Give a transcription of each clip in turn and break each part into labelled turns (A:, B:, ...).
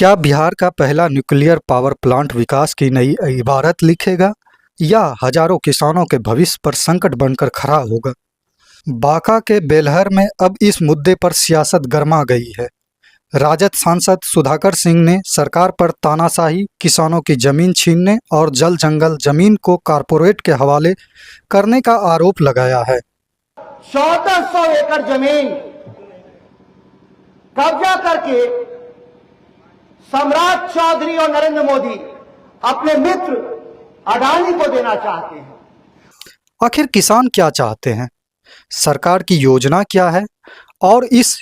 A: क्या बिहार का पहला न्यूक्लियर पावर प्लांट विकास की नई इबारत लिखेगा या हजारों किसानों के भविष्य पर संकट बनकर खड़ा होगा? बांका के बेलहर में अब इस मुद्दे पर सियासत गरमा गई है। राजद सांसद सुधाकर सिंह ने सरकार पर तानाशाही, किसानों की जमीन छीनने और जल जंगल जमीन को कारपोरेट के हवाले करने का आरोप लगाया है।
B: 1400 एकड़ जमीन कब्जा करके सम्राट चौधरी और नरेंद्र मोदी अपने मित्र अडानी को देना चाहते हैं।
A: आखिर किसान क्या चाहते हैं, सरकार की योजना क्या है और इस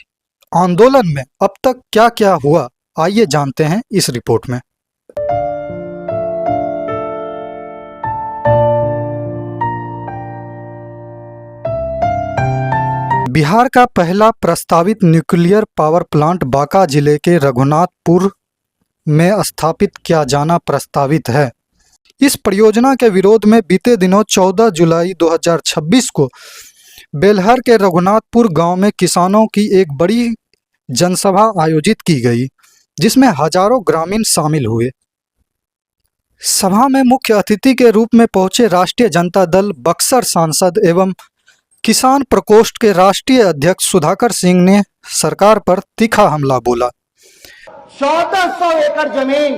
A: आंदोलन में अब तक क्या क्या हुआ, आइए जानते हैं इस रिपोर्ट में। बिहार का पहला प्रस्तावित न्यूक्लियर पावर प्लांट बांका जिले के रघुनाथपुर में स्थापित किया जाना प्रस्तावित है। इस परियोजना के विरोध में बीते दिनों 14 जुलाई 2026 को बेलहर के रघुनाथपुर गांव में किसानों की एक बड़ी जनसभा आयोजित की गई, जिसमें हजारों ग्रामीण शामिल हुए। सभा में मुख्य अतिथि के रूप में पहुंचे राष्ट्रीय जनता दल बक्सर सांसद एवं किसान प्रकोष्ठ के राष्ट्रीय अध्यक्ष सुधाकर सिंह ने सरकार पर तीखा हमला बोला।
B: 1400 एकड़ जमीन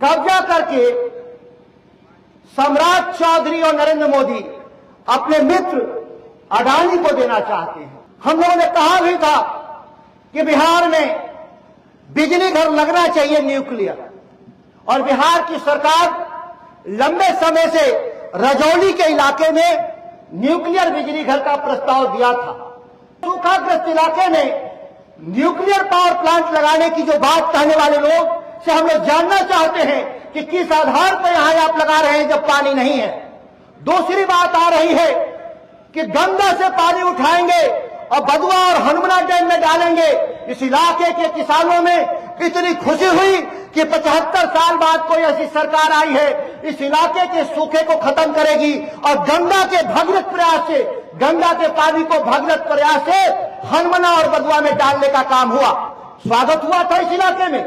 B: कब्जा करके सम्राट चौधरी और नरेंद्र मोदी अपने मित्र अडानी को देना चाहते हैं। हम लोगों ने कहा भी था कि बिहार में बिजली घर लगना चाहिए न्यूक्लियर, और बिहार की सरकार लंबे समय से रजौली के इलाके में न्यूक्लियर बिजली घर का प्रस्ताव दिया था। सूखाग्रस्त इलाके में न्यूक्लियर पावर प्लांट लगाने की जो बात कहने वाले लोग से हम लोग जानना चाहते हैं कि किस आधार पर यहां आप लगा रहे हैं जब पानी नहीं है। दूसरी बात आ रही है कि गंगा से पानी उठाएंगे और बदुआ और हनुमना डैम में डालेंगे। इस इलाके के किसानों में इतनी खुशी हुई कि 75 साल बाद कोई ऐसी सरकार आई है इस इलाके के सूखे को खत्म करेगी और गंगा के भगीरथ प्रयास से, गंगा के पानी को भगीरथ प्रयास से हनुमना और बदुआ में डालने का काम हुआ। स्वागत हुआ था इस इलाके में।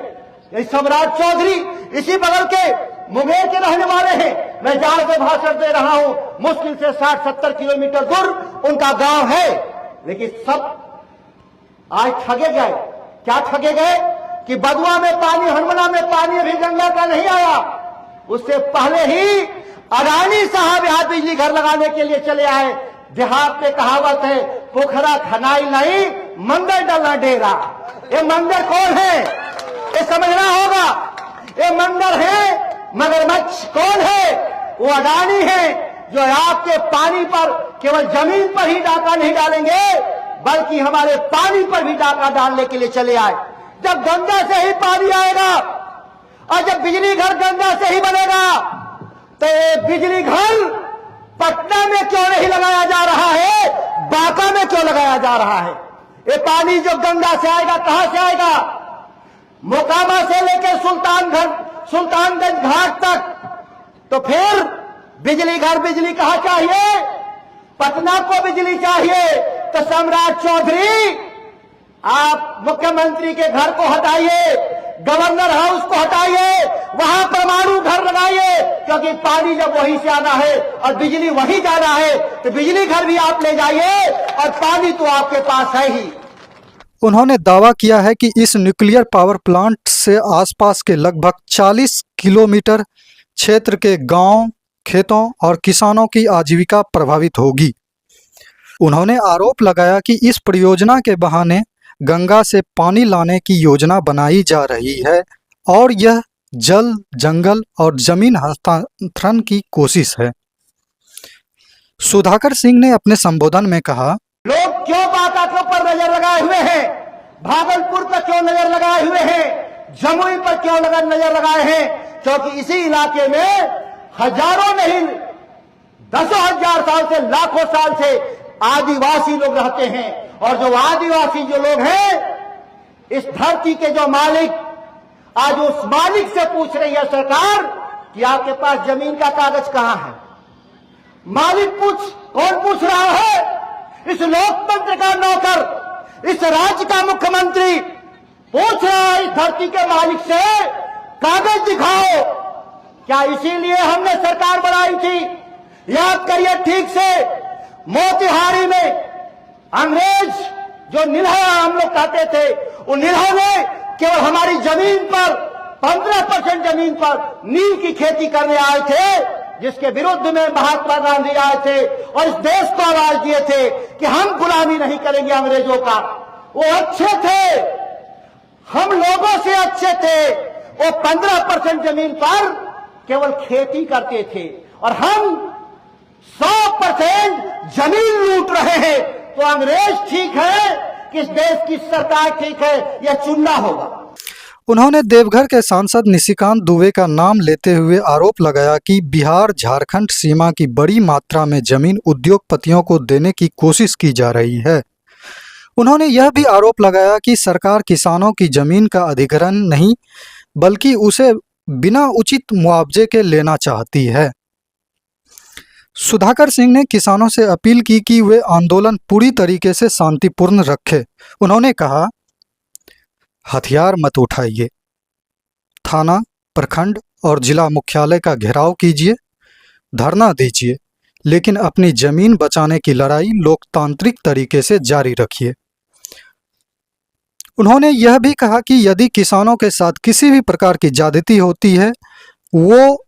B: ये सम्राट चौधरी इसी बगल के मुंगेर के रहने वाले हैं। मैं जहां से भाषण दे रहा हूं मुश्किल से 60-70 किलोमीटर दूर उनका गांव है, लेकिन सब आज ठगे गए। क्या ठगे गए कि बदुआ में पानी, हनुमना में पानी अभी गंगा का नहीं आया, उससे पहले ही अडानी साहब यहां बिजली घर लगाने के लिए चले आए। देहात में कहावत है, पोखरा खनाई नहीं मंदिर डलना डेरा। ये मंदिर कौन है ये समझना होगा। ये मंदिर है मगरमच्छ कौन है? वो अडानी है, जो आपके पानी पर केवल जमीन पर ही डाका नहीं डालेंगे बल्कि हमारे पानी पर भी डाका डालने के लिए चले आए। जब गंगा से ही पानी आएगा और जब बिजली घर गंगा से ही बनेगा तो ये बिजली घर पटना में क्यों नहीं लगाया जा रहा है, बांका में क्यों लगाया जा रहा है? ये पानी जो गंगा से आएगा कहां से आएगा? मोकामा से लेकर सुल्तानगंज घाट तक। तो फिर बिजली घर, बिजली कहां चाहिए? पटना को बिजली चाहिए। तो सम्राट चौधरी आप मुख्यमंत्री के घर को हटाइए, गवर्नर हाउस को हटाइए, वहां परमाणु घर लगाइए, क्योंकि पानी जब वहीं से आना है और बिजली वहीं जाना है तो बिजली घर भी आप ले जाइए और पानी तो आपके पास है ही।
A: उन्होंने दावा किया है कि इस न्यूक्लियर पावर प्लांट से आसपास के लगभग 40 किलोमीटर क्षेत्र के गांव, खेतों और किसानों की आजीविका प्रभावित होगी। उन्होंने आरोप लगाया कि इस परियोजना के बहाने गंगा से पानी लाने की योजना बनाई जा रही है और यह जल, जंगल और जमीन हस्तांतरण की कोशिश है। सुधाकर सिंह ने अपने संबोधन में कहा,
B: लोग क्यों बांका के ऊपर नजर लगाए हुए हैं, भागलपुर पर क्यों नजर लगाए हुए हैं, जमुई पर क्यों नजर लगाए हैं? क्योंकि इसी इलाके में हजारों नहीं 10,000 साल से, लाखों साल से आदिवासी लोग रहते हैं। और जो आदिवासी जो लोग हैं, इस धरती के जो मालिक, आज उस मालिक से पूछ रही है सरकार कि आपके पास जमीन का कागज कहां है? मालिक कौन पूछ रहा है? इस लोकतंत्र का नौकर, इस राज्य का मुख्यमंत्री पूछ रहा है इस धरती के मालिक से, कागज दिखाओ। क्या इसीलिए हमने सरकार बनाई थी? याद करिए ठीक से, मोतिहारी में अंग्रेज जो निल्हा हम लोग कहते थे, वो निल्हा ने केवल हमारी जमीन पर 15% जमीन पर नील की खेती करने आए थे, जिसके विरुद्ध में महात्मा गांधी आए थे और इस देश को आवाज दिए थे कि हम गुलामी नहीं करेंगे अंग्रेजों का। वो अच्छे थे, हम लोगों से अच्छे थे। वो 15% जमीन पर केवल खेती करते थे और हम 100% जमीन लूट रहे हैं। तो अंग्रेज ठीक है कि इस देश की सरकार ठीक है, यह चुनना होगा।
A: उन्होंने देवघर के सांसद निशिकांत दुबे का नाम लेते हुए आरोप लगाया कि बिहार झारखंड सीमा की बड़ी मात्रा में जमीन उद्योगपतियों को देने की कोशिश की जा रही है। उन्होंने यह भी आरोप लगाया कि सरकार किसानों की जमीन का अधिग्रहण नहीं बल्कि उसे बिना उचित मुआवजे के लेना चाहती है। सुधाकर सिंह ने किसानों से अपील की कि वे आंदोलन पूरी तरीके से शांतिपूर्ण रखें। उन्होंने कहा, हथियार मत उठाइए, थाना, प्रखंड और जिला मुख्यालय का घेराव कीजिए, धरना दीजिए, लेकिन अपनी जमीन बचाने की लड़ाई लोकतांत्रिक तरीके से जारी रखिए। उन्होंने यह भी कहा कि यदि किसानों के साथ किसी भी प्रकार की ज्यादती होती है, वो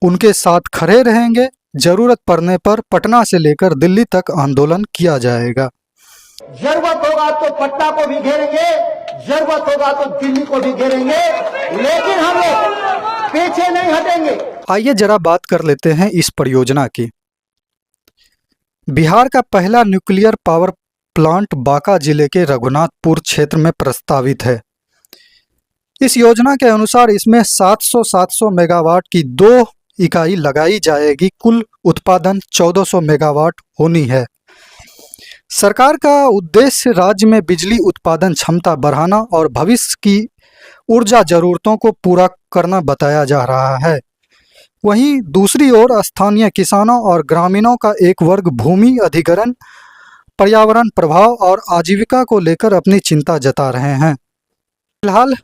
A: उनके साथ खड़े रहेंगे। जरूरत पड़ने पर पटना से लेकर दिल्ली तक आंदोलन किया जाएगा।
B: जरूरत होगा तो पटना को भी घेरेंगे, जरूरत होगा तो दिल्ली को भी घेरेंगे, लेकिन हम लोग पीछे नहीं हटेंगे।
A: आइए जरा बात कर लेते हैं इस परियोजना की। बिहार का पहला न्यूक्लियर पावर प्लांट बांका जिले के रघुनाथपुर क्षेत्र में प्रस्तावित है। इस योजना के अनुसार इसमें 700 मेगावाट की 2 इकाई लगाई जाएगी। कुल उत्पादन 1400 मेगावाट होनी है। सरकार का उद्देश्य राज्य में बिजली उत्पादन क्षमता बढ़ाना और भविष्य की ऊर्जा जरूरतों को पूरा करना बताया जा रहा है। वहीं दूसरी ओर स्थानीय किसानों और ग्रामीणों का एक वर्ग भूमि अधिग्रहण, पर्यावरण प्रभाव और आजीविका को लेकर अपनी चिंता जता रहे हैं। फिलहाल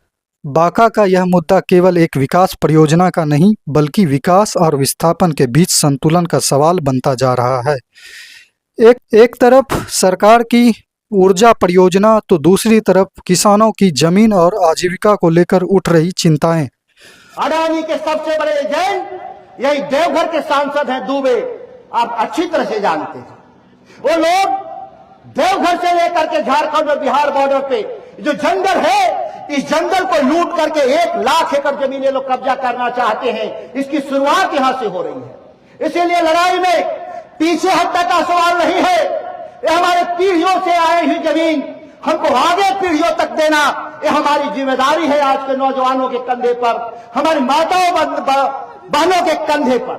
A: बांका का यह मुद्दा केवल एक विकास परियोजना का नहीं बल्कि विकास और विस्थापन के बीच संतुलन का सवाल बनता जा रहा है। एक तरफ सरकार की ऊर्जा परियोजना तो दूसरी तरफ किसानों की जमीन और आजीविका को लेकर उठ रही चिंताएं।
B: अडानी के सबसे बड़े एजेंट यही देवघर के सांसद हैं दुबे, आप अच्छी तरह से जानते हैं। वो लोग देवघर से लेकर के झारखंड और बिहार बॉर्डर पे जो जंगल है, इस जंगल को लूट करके 1 लाख एकड़ जमीन ये लोग कब्जा करना चाहते हैं। इसकी शुरुआत यहां से हो रही है। इसीलिए लड़ाई में पीछे हटने का सवाल नहीं है। ये हमारे पीढ़ियों से आई हुई जमीन हमको आगे पीढ़ियों तक देना, ये हमारी जिम्मेदारी है। आज के नौजवानों के कंधे पर, हमारी माताओं बहनों के कंधे पर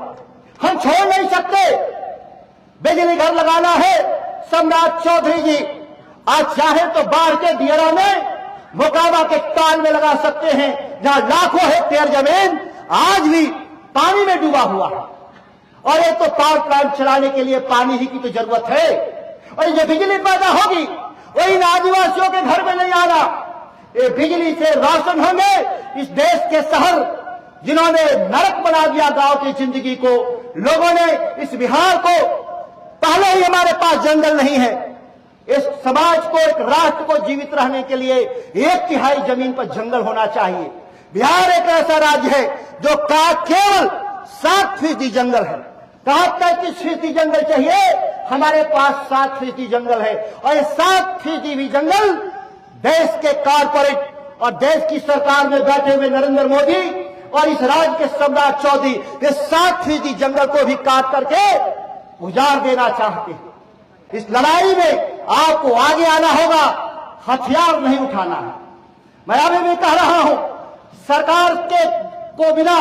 B: हम छोड़ नहीं सकते। बिजली घर लगाना है, सम्राट चौधरी जी आज चाहे तो बाढ़ के दियरा में, मोकामा के ताल में लगा सकते हैं, जहां लाखों हेक्टेयर जमीन आज भी पानी में डूबा हुआ है। और ये तो पावर प्लांट चलाने के लिए पानी ही की तो जरूरत है। और ये बिजली पैदा होगी वो इन आदिवासियों के घर में नहीं आना, ये बिजली से रोशन होंगे इस देश के शहर जिन्होंने नरक बना दिया गांव की जिंदगी को। लोगों ने इस बिहार को, पहले ही हमारे पास जंगल नहीं है, इस समाज को, एक राष्ट्र को जीवित रहने के लिए 1/3 जमीन पर जंगल होना चाहिए। बिहार एक ऐसा राज्य है जो का केवल 7% जंगल है। कहा 33% जंगल चाहिए, हमारे पास 7% जंगल है। और ये 7% भी जंगल देश के कारपोरेट और देश की सरकार में बैठे हुए नरेंद्र मोदी और इस राज्य के सम्राट चौधरी ये 7% जंगल को भी काट करके उजाड़ देना चाहते हैं। इस लड़ाई में आपको आगे आना होगा, हथियार नहीं उठाना है। मैं अभी भी कह रहा हूं, सरकार के को बिना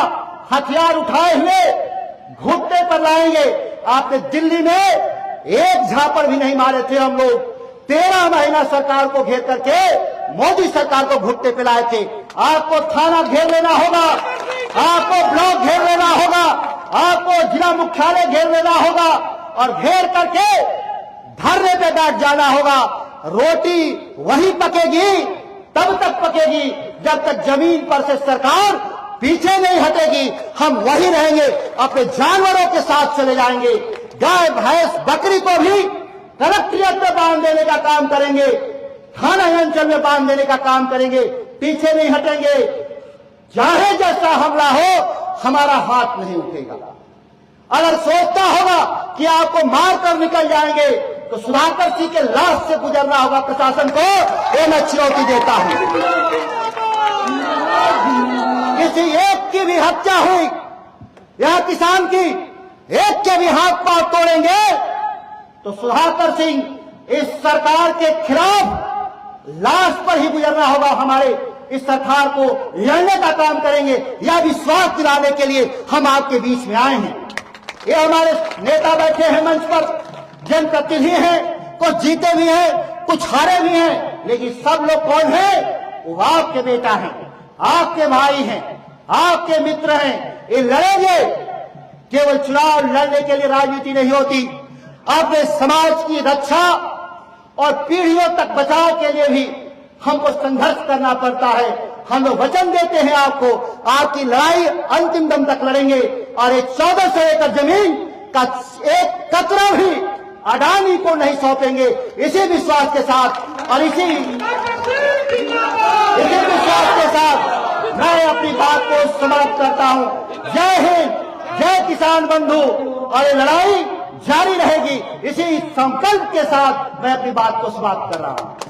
B: हथियार उठाए हुए घुटने पर लाएंगे। आपने दिल्ली में एक झापड़ भी नहीं मारे थे हम लोग। 13 महीना सरकार को घेर करके मोदी सरकार को घुटने पे लाए थे। आपको थाना घेर लेना होगा, आपको ब्लॉक घेर लेना होगा, आपको जिला मुख्यालय घेर लेना होगा और घेर करके धरने पे बैठ जाना होगा। रोटी वही पकेगी तब तक पकेगी जब तक जमीन पर से सरकार पीछे नहीं हटेगी। हम वही रहेंगे, अपने जानवरों के साथ चले जाएंगे। गाय भैंस बकरी को भी कलेक्ट्रेट में बांध देने का काम करेंगे, थाना अंचल में बांध देने का काम करेंगे, पीछे नहीं हटेंगे। चाहे जैसा हमला हो, हमारा हाथ नहीं उठेगा। अगर सोचता होगा कि आपको मारकर निकल जाएंगे, तो सुधाकर सिंह के लाश से गुजरना होगा प्रशासन को। ये मैं चुनौती देता हूं। किसी एक की भी हत्या हुई या किसान की एक के भी हाथ पांव तोड़ेंगे, तो सुधाकर सिंह इस सरकार के खिलाफ लाश पर ही गुजरना होगा। हमारे इस सरकार को लड़ने का काम करेंगे। यह विश्वास दिलाने के लिए हम आपके बीच में आए हैं। ये हमारे नेता बैठे हैं मंच पर, जनप्रतिनिधि हैं, कुछ जीते भी हैं, कुछ हारे भी हैं, लेकिन सब लोग कौन है? वो आपके बेटा हैं, आपके भाई हैं, आपके मित्र हैं। ये लड़ेंगे। केवल चुनाव लड़ने के लिए राजनीति नहीं होती, अपने समाज की रक्षा और पीढ़ियों तक बचाव के लिए भी हमको संघर्ष करना पड़ता है। हम लोग वचन देते हैं आपको, आपकी लड़ाई अंतिम दम तक लड़ेंगे और एक 1400 एकड़ जमीन का एक कतरा भी अडानी को नहीं सौंपेंगे। इसी विश्वास के साथ और इसी विश्वास के साथ मैं अपनी बात को समाप्त करता हूं। जय हिंद, जय किसान बंधु। और ये लड़ाई जारी रहेगी। इसी संकल्प के साथ मैं अपनी बात को समाप्त कर रहा हूं।